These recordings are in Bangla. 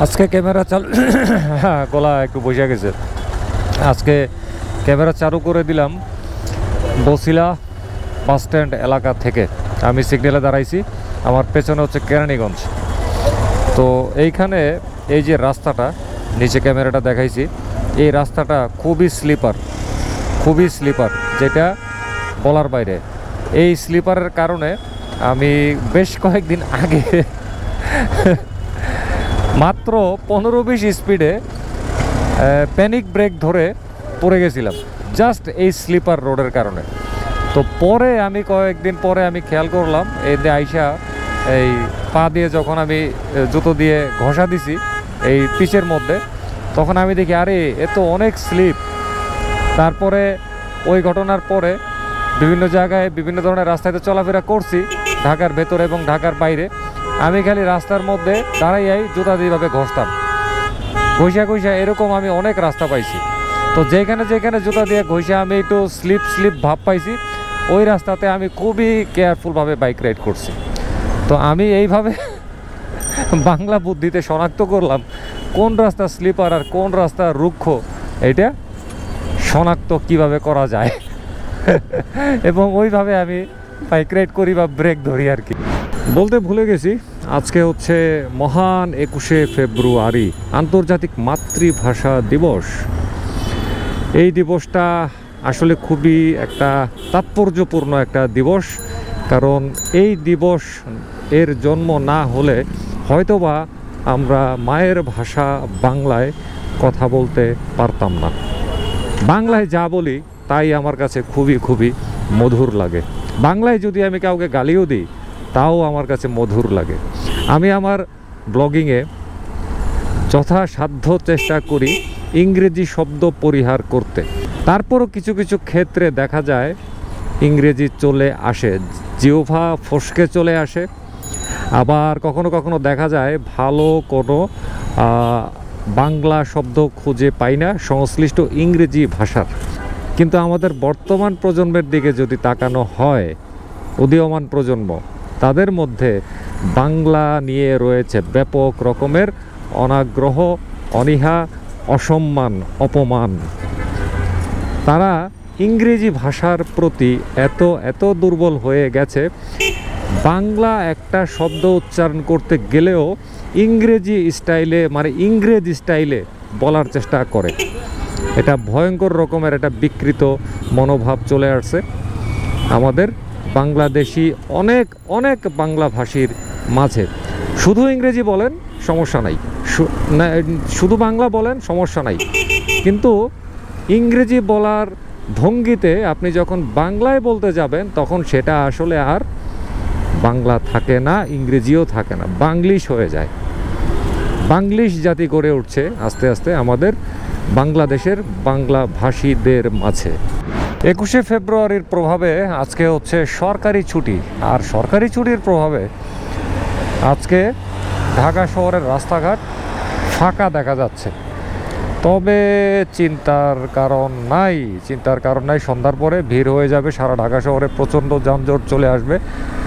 আজকে ক্যামেরা চালু গলা একটু বসে গেছে। আজকে ক্যামেরা চালু করে দিলাম বসিলা বাস স্ট্যান্ড এলাকা থেকে। আমি সিগন্যালে দাঁড়াইছি, আমার পেছনে হচ্ছে কেরানীগঞ্জ। তো এইখানে এই যে রাস্তাটা, নিচে ক্যামেরাটা দেখাইছি, এই রাস্তাটা খুবই স্লিপার, যেটা বলার বাইরে। এই স্লিপারের কারণে আমি বেশ কয়েকদিন আগে মাত্র 15-20 স্পিডে প্যানিক ব্রেক ধরে পড়ে গেছিলাম, জাস্ট এই স্লিপার রোডের কারণে। তো পরে আমি কয়েকদিন পরে আমি খেয়াল করলাম, এই আইসা এই পা দিয়ে যখন আমি জুতো দিয়ে ঘষা দিছি এই পিচের মধ্যে, তখন আমি দেখি আরে এ তো অনেক স্লিপ। তারপরে ওই ঘটনার পরে বিভিন্ন জায়গায় বিভিন্ন ধরনের রাস্তায় তো চলাফেরা করছি, ঢাকার ভেতরে এবং ঢাকার বাইরে। আমি খালি রাস্তার মধ্যে দাঁড়াইয়াই জুতা দিয়েভাবে ঘষতাম, ঘষা এরকম আমি অনেক রাস্তা পাইছি। তো যেখানে জুতা দিয়ে ঘষা আমি একটু স্লিপ ভাব পাইছি, ওই রাস্তাতে আমি খুবই কেয়ারফুলভাবে বাইক রাইড করছি। তো আমি এইভাবে বাংলা বুদ্ধিতে শনাক্ত করলাম কোন রাস্তা স্লিপার আর কোন রাস্তা রুক্ষ, এটা শনাক্ত কিভাবে করা যায় এবং ওইভাবে আমি বাইক রাইড করি বা ব্রেক ধরি আর কি। বলতে ভুলে গেছি, আজকে হচ্ছে মহান 21শে ফেব্রুয়ারি, আন্তর্জাতিক মাতৃভাষা দিবস। এই দিবসটা আসলে খুবই একটা তাৎপর্যপূর্ণ একটা দিবস, কারণ এই দিবস এর জন্ম না হলে হয়তোবা আমরা মায়ের ভাষা বাংলায় কথা বলতে পারতাম না। বাংলায় যা বলি তাই আমার কাছে খুবই মধুর লাগে। বাংলায় যদি আমি কাউকে গালিও দিই তাও আমার কাছে মধুর লাগে। আমি আমার ব্লগিংয়ে যথাসাধ্য চেষ্টা করি ইংরেজি শব্দ পরিহার করতে, তারপরও কিছু ক্ষেত্রে দেখা যায় ইংরেজি চলে আসে, জিহ্বা ফসকে চলে আসে। আবার কখনো দেখা যায় ভালো কোনো বাংলা শব্দ খুঁজে পাই না সংশ্লিষ্ট ইংরেজি ভাষার। কিন্তু আমাদের বর্তমান প্রজন্মের দিকে যদি তাকানো হয়, উদীয়মান প্রজন্ম, তাদের মধ্যে বাংলা নিয়ে রয়েছে ব্যাপক রকমের অনাগ্রহ, অনীহা, অসম্মান, অপমান। তারা ইংরেজি ভাষার প্রতি এত দুর্বল হয়ে গেছে, বাংলা একটা শব্দ উচ্চারণ করতে গেলেও ইংরেজি স্টাইলে বলার চেষ্টা করে। এটা ভয়ঙ্কর রকমের একটা বিকৃত মনোভাব চলে আসছে আমাদের বাংলাদেশি অনেক বাংলা ভাষীর মাঝে। শুধু ইংরেজি বলেন সমস্যা নাই, শুধু বাংলা বলেন সমস্যা নাই, কিন্তু ইংরেজি বলার ভঙ্গিতে আপনি যখন বাংলায় বলতে যাবেন তখন সেটা আসলে আর বাংলা থাকে না, ইংরেজিও থাকে না, বাংলিশ হয়ে যায়। বাংলিশ জাতি গড়ে উঠছে আস্তে আস্তে আমাদের বাংলাদেশের বাংলা ভাষীদের মাঝে। 21শে ফেব্রুয়ারির প্রভাবে আজকে হচ্ছে সরকারি ছুটি, আর সরকারি ছুটির প্রভাবে আজকে ঢাকা শহরের রাস্তাঘাট ফাঁকা দেখা যাচ্ছে। তবে চিন্তার কারণ নাই, সন্ধ্যার পরে ভিড় হয়ে যাবে, সারা ঢাকা শহরে প্রচণ্ড যানজট চলে আসবে,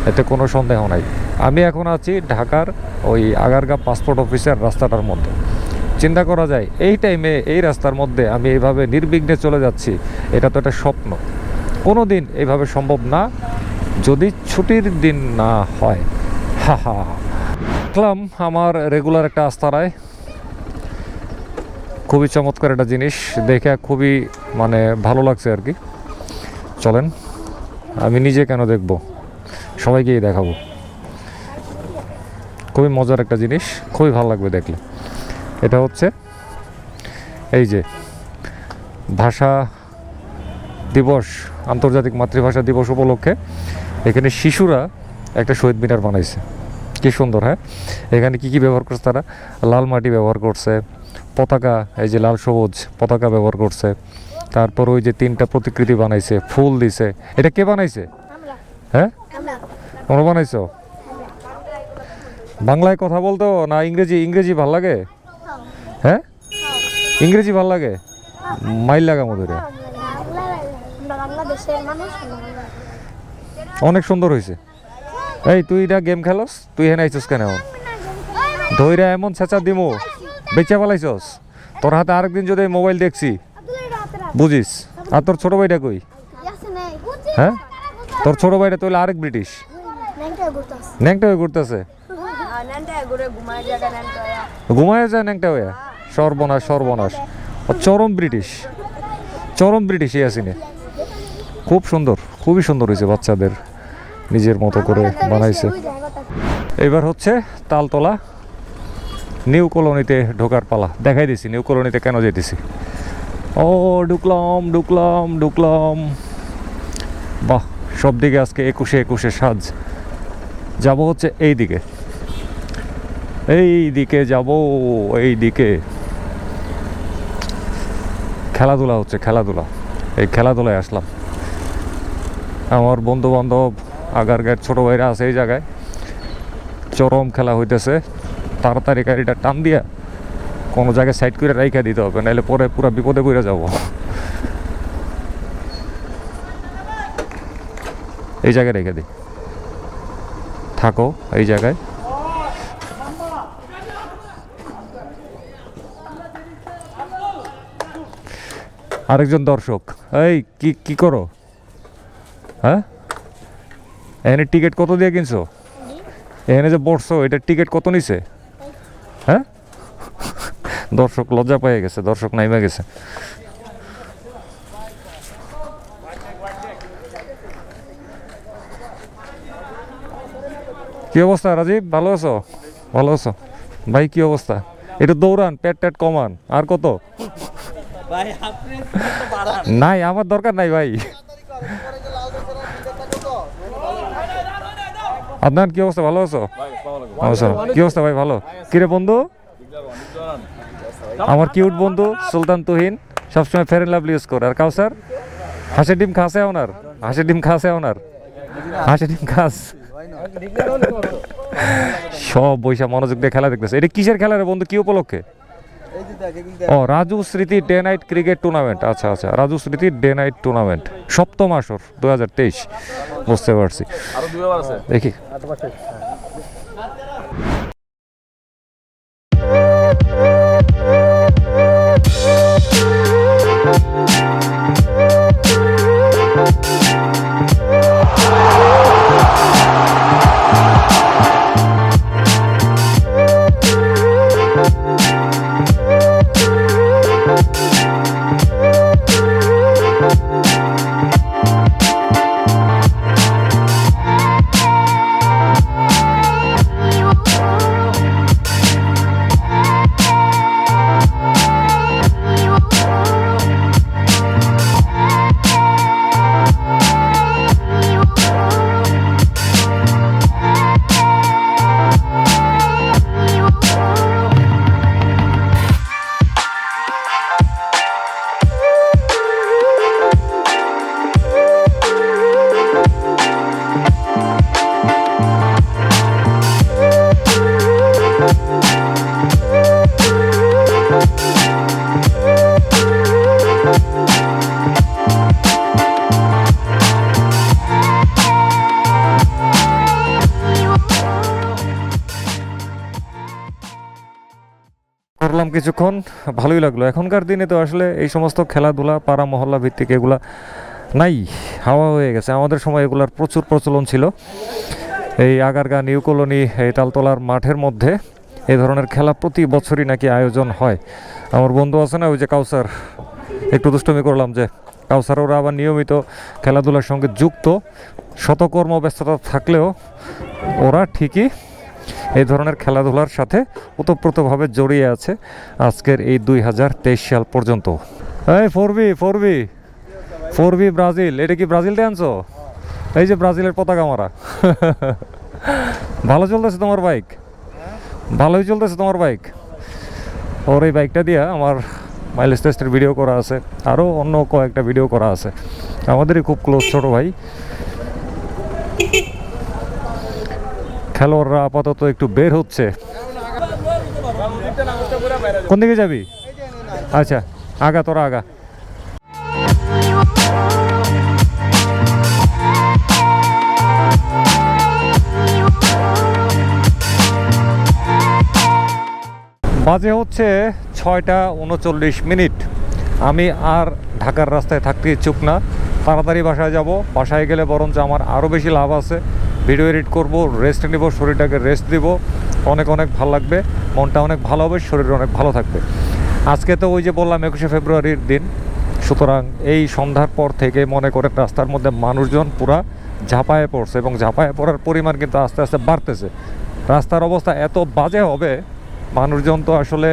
এতে কোনো সন্দেহ নাই। আমি এখন আছি ঢাকার ওই আগারগাঁ পাসপোর্ট অফিসের রাস্তাটার মধ্যে। চিন্তা করা যায় এই টাইমে এই রাস্তার মধ্যে আমি এইভাবে নির্বিঘ্নে চলে যাচ্ছি, এটা তো একটা স্বপ্ন। কোনো দিন এইভাবে সম্ভব না যদি ছুটির দিন না হয়। দেখলাম আমার রেগুলার একটা আস্তারায়, খুবই চমৎকার একটা জিনিস দেখে খুবই ভালো লাগছে আর কি। চলেন, আমি নিজে কেন দেখব, সবাইকেই দেখাবো। খুবই মজার একটা জিনিস, খুবই ভালো লাগবে দেখলে। এটা হচ্ছে এই যে ভাষা দিবস, আন্তর্জাতিক মাতৃভাষা দিবস উপলক্ষে এখানে শিশুরা একটা শহীদ মিনার বানাইছে, কি সুন্দর। হ্যাঁ, এখানে কি ব্যবহার করছে তারা? লাল মাটি ব্যবহার করছে, পতাকা, এই যে লাল সবুজ পতাকা ব্যবহার করছে, তারপর ওই যে 3টা প্রতিকৃতি বানাইছে, ফুল দিছে। এটা কে বানাইছে? হ্যাঁ, তোমরা বানাইছো? বাংলায় কথা বলতো না ইংরেজি ভাল লাগে? হ্যাঁ, ইংরেজি ভাল লাগে, মাইল লাগা মধুরে, অনেক সুন্দর হয়েছে। এই তুই এটা গেম খেলোস, তুই হেন আইছিস কেন? ধৈরা এমন ছেঁচা দিমু বেচা পালাইছস? তোর হাতে আরেকদিন যদি মোবাইল দেখছি বুঝিস। আর তোর ছোট ভাইটা কই? হ্যাঁ, তোর ছোট ভাইটা তো আরেক ব্রিটিশ, ন্যাংটা হয়ে ঘুরতেছে। ঘুমায় যায় ন্যাংটা হয়ে? সর্বনাশ সর্বনাশ, চরম ব্রিটিশ, চরম ব্রিটিশ ইয়াসিনে। খুব সুন্দর, খুবই সুন্দর হয়েছে, বাচ্চাদের নিজের মতো করে বানাইছে। এবার হচ্ছে তালতলা নিউ কলোনিতে ঢোকার পালা। দেখাই দিছি নিউ কলোনিতে কেন যেতেছি। ও ঢুকলাম ঢুকলাম ঢুকলাম। বাহ, সব দিকে আজকে 21-21 সাজ। যাব হচ্ছে এই দিকে, এই দিকে যাব, এই দিকে খেলাধুলা হচ্ছে, খেলাধুলা। এই খেলাধুলায় আসলাম। আমার বন্ধু বান্ধব আগারগাঁয়ের ছোট ভাইরা আছে এই জায়গায়, চরম খেলা হইতেছে। তাড়াতাড়ি গাড়িটা টান দিয়া কোনো জায়গায় সাইড করে রাইখা দিতে হবে, নাহলে পরে পুরো বিপদে পড়ে যাব। এই জায়গায় রেখে দিই, থাকো এই জায়গায়। আরেকজন দর্শক, এই কি কি করো? হ্যাঁ, এখানে টিকিট কত দিয়ে কিনছো? এখানে যে বসছো এটার টিকিট কত নিছে? হ্যাঁ, দর্শক লজ্জা পেয়ে গেছে, দর্শক নাইমা গেছে। কি অবস্থা রাজীব, ভালো আছো? ভালো আছো ভাই? কি অবস্থা? একটু দৌড়ান, পেট টেট কমান। আর কত? নাই, আমার দরকার নাই ভাই। আপনার কি অবস্থা, ভালো আছো? কি অবস্থা ভাই? ভালো। কিরে বন্ধু? আমার কিউট বন্ধু সুলতান তুহিন সবসময় ফেয়ার এন্ড লাভলি ইউজ করে। আর কাউসার হাঁসের ডিম খাসে ওনার, হাঁসের ডিম খাসে ওনার, হাঁসের ডিম খাস। সব বৈশা মনোযোগ দিয়ে খেলা দেখতেছে। এটা কিসের খেলা রে বন্ধু, কি উপলক্ষে? ও, রাজু স্মৃতি ডে নাইট ক্রিকেট টুর্নামেন্ট। আচ্ছা আচ্ছা, রাজু স্মৃতি ডে নাইট টুর্নামেন্ট, সপ্তম আসর 2023। বুঝতে পারছি, দেখি। করলাম কিছুক্ষণ, ভালোই লাগলো। এখনকার দিনে তো আসলে এই সমস্ত খেলাধুলা পাড়া মহল্লা ভিত্তিক এগুলা নাই, হাওয়া হয়ে গেছে। আমাদের সময় এগুলার প্রচুর প্রচলন ছিল। এই আগারগাঁ নিউ কলোনি এই তালতলার মাঠের মধ্যে এই ধরনের খেলা প্রতি বছরই নাকি আয়োজন হয়। আমার বন্ধু আছে না, ওই যে কাউসার, একটু দুষ্টমি করলাম যে কাউসার, ওরা আবার নিয়মিত খেলাধুলার সঙ্গে যুক্ত। শতকর্ম ব্যস্ততা থাকলেও ওরা ঠিকই এই ধরনের খেলাধুলার সাথে ওতপ্রোতভাবে জড়িয়ে আছে আজকের এই 2023 সাল পর্যন্ত। এই ফোর বি ব্রাজিল, এটা কি ব্রাজিল দিয়ে আনছো? এই যে ব্রাজিলের পতাকা মারা। ভালো চলতেছে তোমার বাইক? ভালোই চলতেছে তোমার বাইক? ওর এই বাইকটা দিয়ে আমার মাইলেজ টেস্টের ভিডিও করা আছে, আরও অন্য কয়েকটা ভিডিও করা আছে। আমাদেরই খুব ক্লোজ ছোট ভাই। খেলোয়াড়রা আপাতত একটু বের হচ্ছে। কোন দিকে যাবি? আচ্ছা, আগা, তোরা আগা। বাজে হচ্ছে 6:39। আমি আর ঢাকার রাস্তায় থাকতে ইচ্ছুক না, তাড়াতাড়ি বাসায় যাব। বাসায় গেলে বরঞ্চ আমার আরও বেশি লাভ আছে, ভিডিও এডিট করব, রেস্ট নিব, শরীরটাকে রেস্ট দিব, অনেক অনেক ভালো লাগবে, মনটা অনেক ভালো হবে, শরীর অনেক ভালো থাকবে। আজকে তো ওই যে বললাম 21শে ফেব্রুয়ারির দিন, সুতরাং এই সন্ধ্যার পর থেকে মনে করেন রাস্তার মধ্যে মানুষজন পুরা ঝাঁপায়ে পড়ছে, এবং ঝাঁপায়ে পড়ার পরিমাণ কিন্তু আস্তে আস্তে বাড়তেছে। রাস্তার অবস্থা এত বাজে হবে, মানুষজন তো আসলে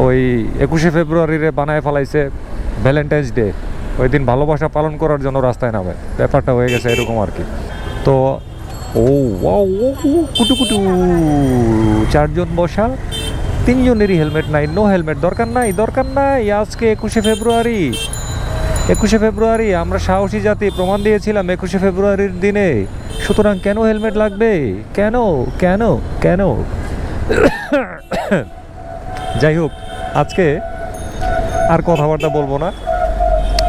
ওই 21শে ফেব্রুয়ারিরে বানায় ফেলাইছে ভ্যালেন্টাইন্স ডে, ওই দিন ভালোবাসা পালন করার জন্য রাস্তায় নামে, ব্যাপারটা হয়ে গেছে এরকম আর কি। তো ও কুটু কুটু 4 জন বসা, 3 জনেরই হেলমেট নাই, নো হেলমেট, দরকার নাই, দরকার নাই। আজকে 21শে ফেব্রুয়ারি আমরা সাহসী জাতি, প্রমাণ দিয়েছিলাম 21শে ফেব্রুয়ারির দিনে, সুতরাং কেন হেলমেট লাগবে, কেন কেন কেন? যাই হোক, আজকে আর কথাবার্তা বলবো না,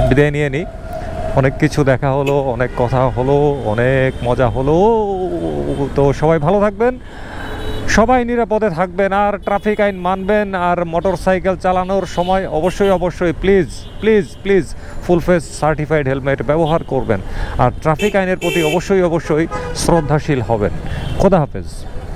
বিদায় নিয়ে নিই। অনেক কিছু দেখা হলো, অনেক কথা হলো, অনেক মজা হলো। তো সবাই ভালো থাকবেন, সবাই নিরাপদে থাকবেন, আর ট্রাফিক আইন মানবেন। আর মোটর সাইকেল চালানোর সময় অবশ্যই অবশ্যই please please please full face certified helmet ব্যবহার করবেন, আর ট্রাফিক আইনের প্রতি অবশ্যই অবশ্যই শ্রদ্ধাশীল হবেন। খোদা হাফেজ।